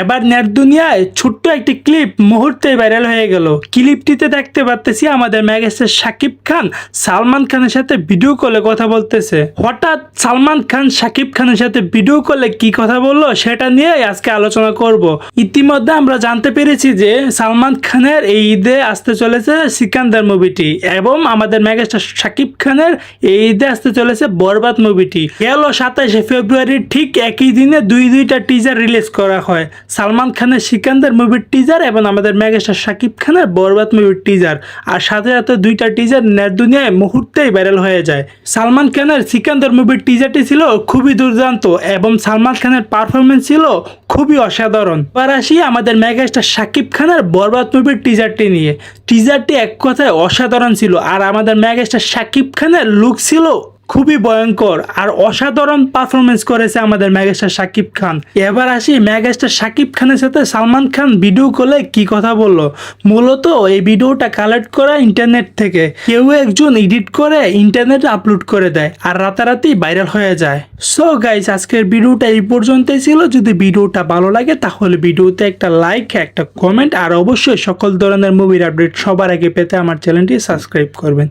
এবার নেট দুনিয়ায় ছোট্ট একটি ক্লিপ মুহূর্তে ভাইরাল হয়ে গেল। ক্লিপটিতে দেখতে পাচ্তেছি আমাদের মেগাস্টার শাকিব খান সালমান খানের সাথে ভিডিও কলে কথা বলতেছে। হঠাৎ সালমান খান শাকিব খানের সাথে ভিডিও কলে কি কথা বললো সেটা নিয়ে আজকে আলোচনা করব। ইতিমধ্যে আমরা জানতে পেরেছি যে সালমান খানের এই ঈদে আসতে চলেছে সিকান্দার মুভিটি এবং আমাদের মেগাস্টার শাকিব খানের এই ঈদে আসতে চলেছে বরবাদ মুভিটি। গেল 27শে ফেব্রুয়ারি ঠিক একই দিনে দুইটা টিজার রিলিজ করা হয়, সালমান খানের সিকান্দার মুভির টিজার এবং আমাদের মেগাস্টার শাকিব খানের বরবাদ মুভির টিজার। আর সাথে সাথে দুইটা টিজার নেট দুনিয়ায় মুহূর্তেই ভাইরাল হয়ে যায়। সালমান খানের সিকান্দার মুভির টিজারটি ছিল খুবই দুর্দান্ত এবং সালমান খানের পারফরমেন্স ছিল খুবই অসাধারণ। এবার আসি আমাদের মেগাস্টার শাকিব খানের বরবাদ মুভির টিজারটি নিয়ে। টিজারটি এক কথায় অসাধারণ ছিল আর আমাদের মেগাস্টার শাকিব খানের লুক ছিল খুবই ভয়ঙ্কর আর অসাধারণ পারফরমেন্স করেছে আমাদের মেগাস্টার শাকিব খান। এবার আসি মেগাস্টার শাকিব খানের সাথে সালমান খান ভিডিও কলে কি কথা বললো। মূলত এই ভিডিওটা কালেক্ট করা ইন্টারনেট থেকে, কেউ একজন এডিট করে ইন্টারনেটে আপলোড করে দেয় আর রাতারাতি ভাইরাল হয়ে যায়। সো গাইস, আজকের ভিডিওটা এই পর্যন্তই ছিল। যদি ভিডিওটা ভালো লাগে তাহলে ভিডিওতে একটা লাইক, একটা কমেন্ট আর অবশ্যই সকল ধরনের মুভির আপডেট সবার আগে পেতে আমার চ্যানেলটি সাবস্ক্রাইব করবেন।